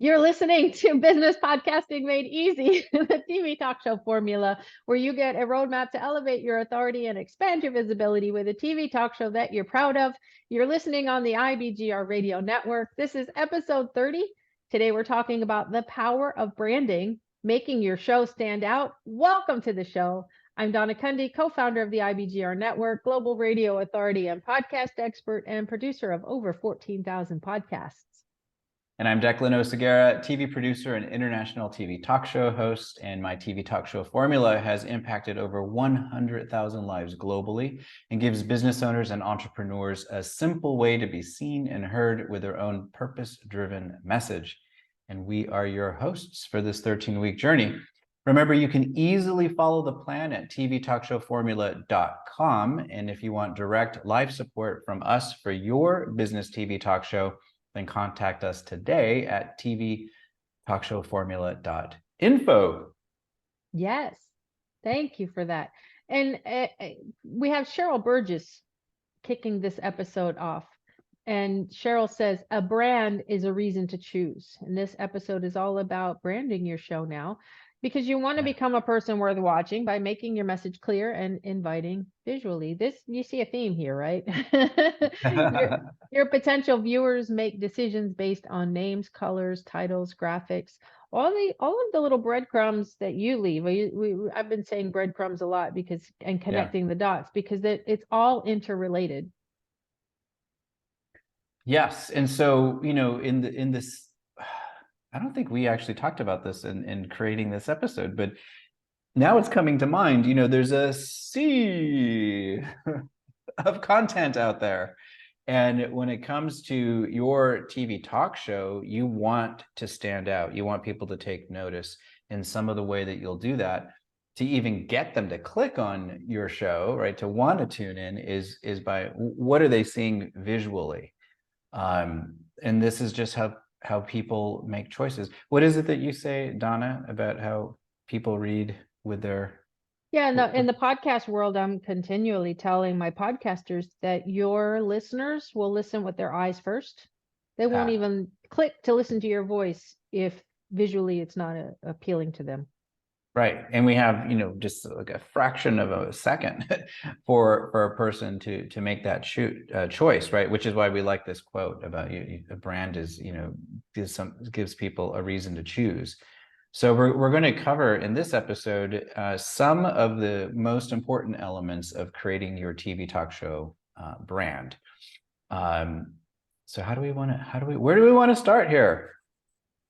You're listening to Business Podcasting Made Easy, the TV talk show formula, where you get a roadmap to elevate your authority and expand your visibility with a TV talk show that you're proud of. You're listening on the IBGR radio network. This is episode 30. Today, we're talking about the power of branding, making your show stand out. Welcome to the show. I'm Donna Cundy, co-founder of the IBGR network, global radio authority and podcast expert, and producer of over 14,000 podcasts. And I'm Declan Oseguera, TV producer and international TV talk show host, and my TV talk show formula has impacted over 100,000 lives globally and gives business owners and entrepreneurs a simple way to be seen and heard with their own purpose-driven message. And we are your hosts for this 13-week journey. Remember, you can easily follow the plan at tvtalkshowformula.com. And if you want direct live support from us for your business TV talk show, then contact us today at tvtalkshowformula.info. Yes, thank you for that. And we have Cheryl Burgess kicking this episode off. And Cheryl says, a brand is a reason to choose. And this episode is all about branding your show now, because you want to become a person worth watching by making your message clear and inviting visually. This, you see a theme here, right? your potential viewers make decisions based on names, colors, titles, graphics, all of the little breadcrumbs that you leave. I've been saying breadcrumbs a lot and connecting the dots, because it's all interrelated. Yes. And so, in this, I don't think we actually talked about this in creating this episode, but now it's coming to mind. There's a sea of content out there. And when it comes to your TV talk show, you want to stand out. You want people to take notice. And some of the way that you'll do that to even get them to click on your show, right, to want to tune in is by what are they seeing visually? And this is just how people make choices. What is it that you say, Donna, about how people read with their... Yeah, no, in the podcast world, I'm continually telling my podcasters that your listeners will listen with their eyes first. They won't even click to listen to your voice if visually it's not appealing to them. Right. And we have, just like a fraction of a second for a person to make that choice, right? Which is why we like this quote about a brand is, gives people a reason to choose. So we're going to cover in this episode some of the most important elements of creating your TV talk show brand. So where do we want to start here?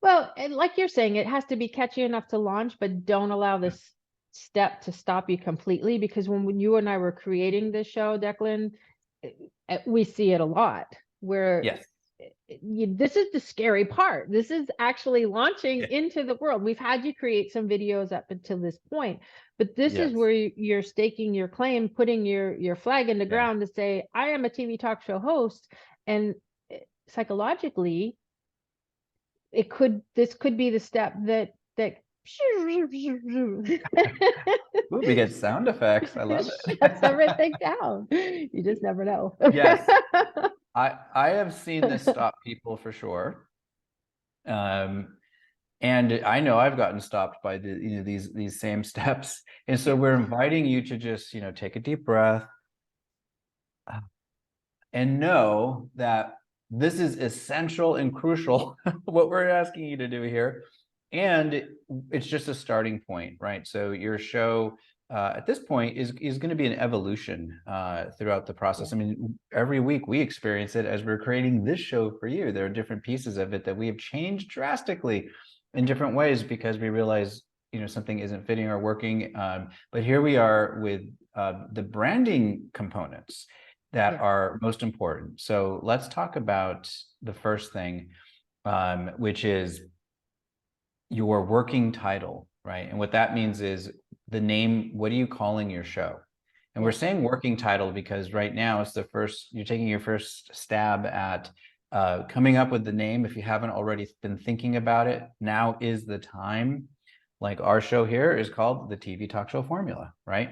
Well, and like you're saying, it has to be catchy enough to launch, but don't allow this step to stop you completely, because when you and I were creating this show, Declan, we see it a lot where this is the scary part. This is actually launching into the world. We've had you create some videos up until this point, but this is where you're staking your claim, putting your flag in the ground to say, I am a TV talk show host. And psychologically, this could be the step that Ooh, we get sound effects. I love it. Shuts everything down. You just never know. Yes. I have seen this stop people for sure. And I know I've gotten stopped by these same steps. And so we're inviting you to just, take a deep breath and know that this is essential and crucial, what we're asking you to do here. And it's just a starting point, right? So your show at this point is going to be an evolution throughout the process. I mean, every week we experience it as we're creating this show for you. There are different pieces of it that we have changed drastically in different ways because we realize, something isn't fitting or working. But here we are with the branding components that are most important. So let's talk about the first thing, which is your working title, right? And what that means is the name. What are you calling your show? And we're saying working title because right now it's you're taking your first stab at coming up with the name. If you haven't already been thinking about it, now is the time. Like our show here is called the TV Talk Show Formula, right?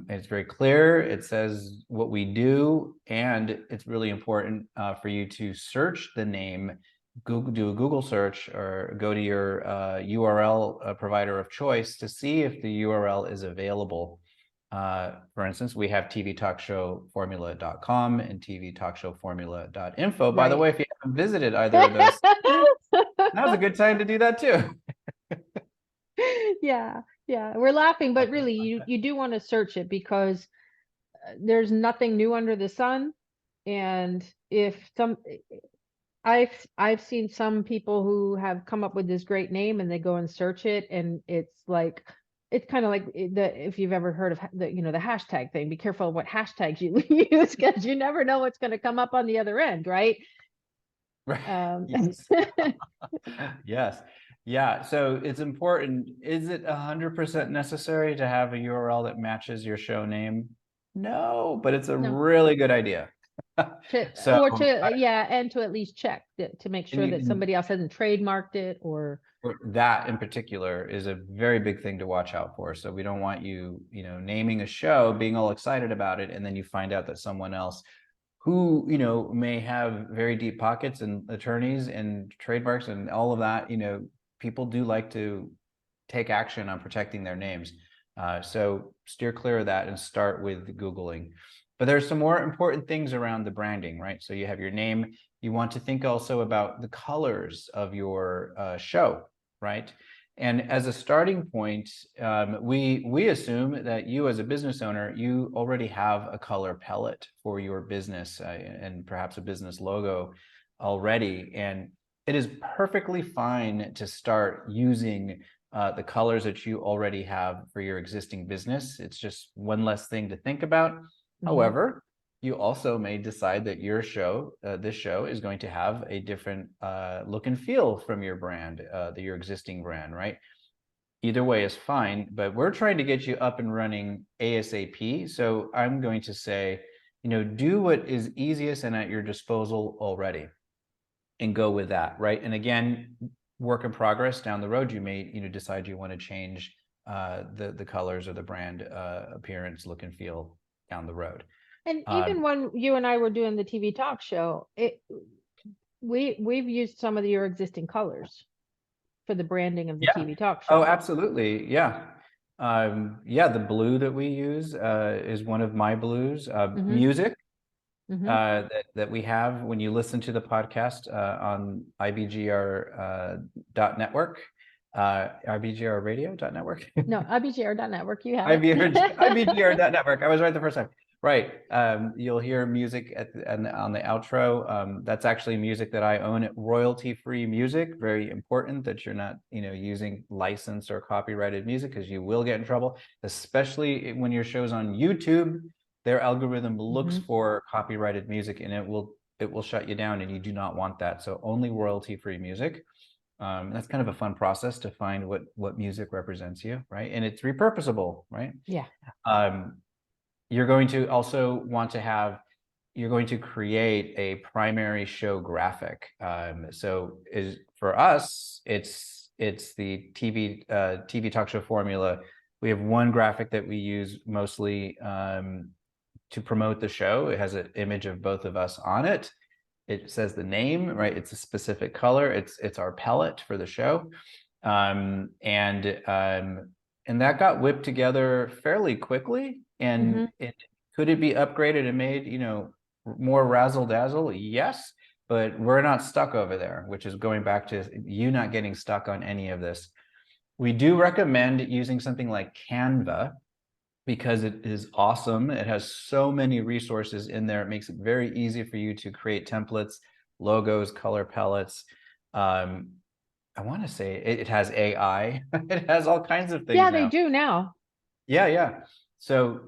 It's very clear. It says what we do, and it's really important for you to search the name do a Google search or go to your URL provider of choice to see if the URL is available. For instance, we have tvtalkshowformula.com and tvtalkshowformula.info. By the Right. way, if you haven't visited either of those, now's a good time to do that too. Yeah, yeah. We're laughing, but really you do want to search it because there's nothing new under the sun. And if some I've seen some people who have come up with this great name and they go and search it and it's kind of like if you've ever heard of the the hashtag thing. Be careful of what hashtags you use because you never know what's going to come up on the other end, right? Right. Um, Yes. Yes. Yeah. So it's important. Is it 100% necessary to have a URL that matches your show name? No, but it's a no, really good idea. So, yeah, and to at least check to make and sure that you, somebody else hasn't trademarked it or that in particular is a very big thing to watch out for. So we don't want you, naming a show, being all excited about it, and then you find out that someone else who, may have very deep pockets and attorneys and trademarks and all of that, people do like to take action on protecting their names. So steer clear of that and start with Googling. But there's some more important things around the branding, right? So you have your name. You want to think also about the colors of your show, right? And as a starting point, we assume that you as a business owner, you already have a color palette for your business and perhaps a business logo already. And it is perfectly fine to start using the colors that you already have for your existing business. It's just one less thing to think about. However, you also may decide that your show, this show, is going to have a different look and feel from your brand, your existing brand, right? Either way is fine, but we're trying to get you up and running ASAP. So I'm going to say, do what is easiest and at your disposal already and go with that, right? And again, work in progress down the road, you may, decide you want to change the colors or the brand appearance, look and feel down the road. and even when you and I were doing the TV talk show, we've used some of your existing colors for the branding of the Yeah. TV talk Oh, show. absolutely. Yeah. Yeah, the blue that we use is one of my blues. Music that we have when you listen to the podcast on IBGR IBGR radio.network. No, IBGR.network, you have it. IBGR.network. I was right the first time. Right. You'll hear music on the outro. That's actually music that I own. Royalty-free music. Very important that you're not, using licensed or copyrighted music because you will get in trouble, especially when your show's on YouTube. Their algorithm looks for copyrighted music and it will shut you down, and you do not want that. So only royalty-free music. That's kind of a fun process to find what music represents you, right? And it's repurposable, right? Yeah. You're going to also want to you're going to create a primary show graphic. So for us, it's the TV talk show formula. We have one graphic that we use mostly to promote the show. It has an image of both of us on it. It says the name, right? It's a specific color. It's our palette for the show. And that got whipped together fairly quickly. And could it be upgraded and made, more razzle dazzle? Yes, but we're not stuck over there, which is going back to you not getting stuck on any of this. We do recommend using something like Canva because it is awesome. It has so many resources in there. It makes it very easy for you to create templates, logos, color palettes. I want to say it has AI. It has all kinds of things Yeah, now. they do now. Yeah. So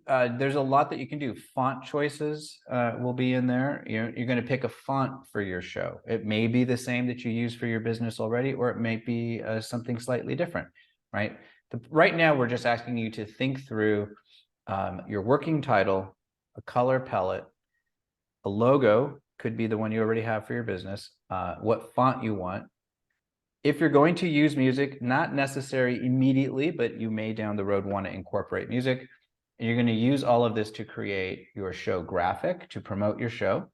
there's a lot that you can do. Font choices will be in there. You're going to pick a font for your show. It may be the same that you use for your business already, or it may be something slightly different, right? Right now, we're just asking you to think through your working title, a color palette, a logo could be the one you already have for your business, what font you want. If you're going to use music, not necessary immediately, but you may down the road want to incorporate music. And you're going to use all of this to create your show graphic to promote your show.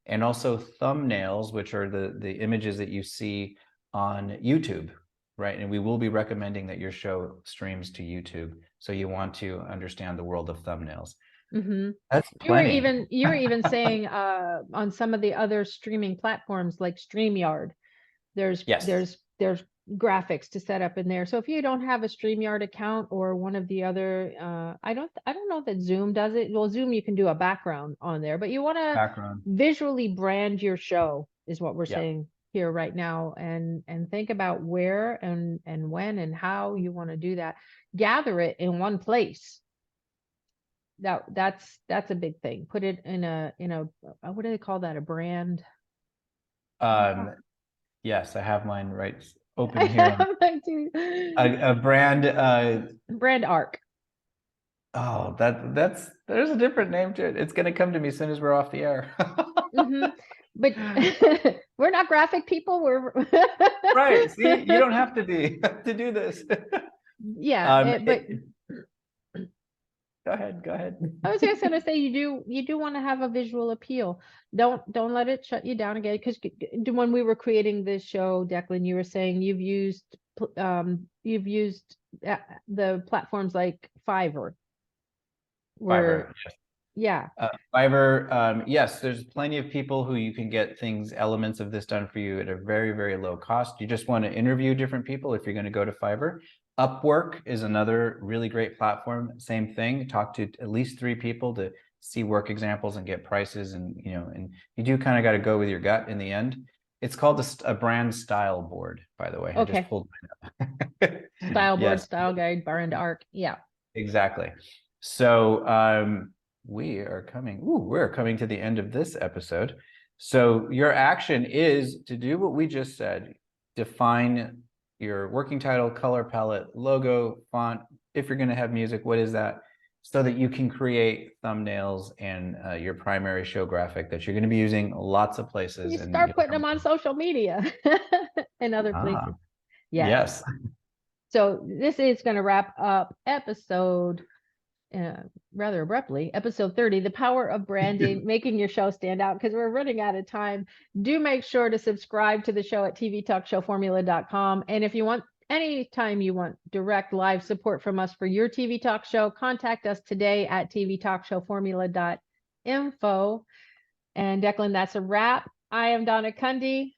and also thumbnails, which are the images that you see on YouTube, right? And we will be recommending that your show streams to YouTube. So you want to understand the world of thumbnails. Mm-hmm. That's You were plenty. even saying on some of the other streaming platforms like StreamYard, there's Yes. there's graphics to set up in there. So if you don't have a StreamYard account or one of the other, I don't know that Zoom does it. Well, Zoom you can do a background on there, but you want to Background. visually brand your show is what we're Yeah. saying here right now, and think about where and when and how you want to do that. Gather it in one place. That's a big thing. Put it in a what do they call that? A brand. Yes, I have mine right I open here. have mine too. A brand. Brand arc. Oh, there's a different name to it. It's going to come to me as soon as we're off the air. Mm-hmm. But we're not graphic people. We're Right. See, you don't have to be to do this. yeah. But go ahead. I was just gonna say you do want to have a visual appeal. Don't let it shut you down again. Because when we were creating this show, Declan, you were saying you've used the platforms like Fiverr. Fiverr, yes. Yeah. Fiverr, yes, there's plenty of people who you can get elements of this done for you at a very, very low cost. You just want to interview different people if you're going to go to Fiverr. Upwork is another really great platform. Same thing. Talk to at least 3 people to see work examples and get prices, and and you do kind of got to go with your gut in the end. It's called a brand style board, by the way. I Okay. just pulled mine up. Style board, Yes. style guide, brand arc. Yeah. Exactly. So we're coming to the end of this episode. So your action is to do what we just said. Define your working title, color palette, logo, font. If you're going to have music, what is that? So that you can create thumbnails and your primary show graphic that you're going to be using lots of places. You and start putting them on social media and other places. Yes. So this is going to wrap up episode rather abruptly, episode 30, the power of branding, making your show stand out, because we're running out of time. Do make sure to subscribe to the show at tvtalkshowformula.com. And if you want, anytime you want direct live support from us for your TV talk show, contact us today at tvtalkshowformula.info. And Declan, that's a wrap. I am Donna Cundy.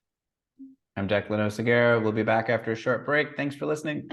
I'm Declan Oseguera. We'll be back after a short break. Thanks for listening.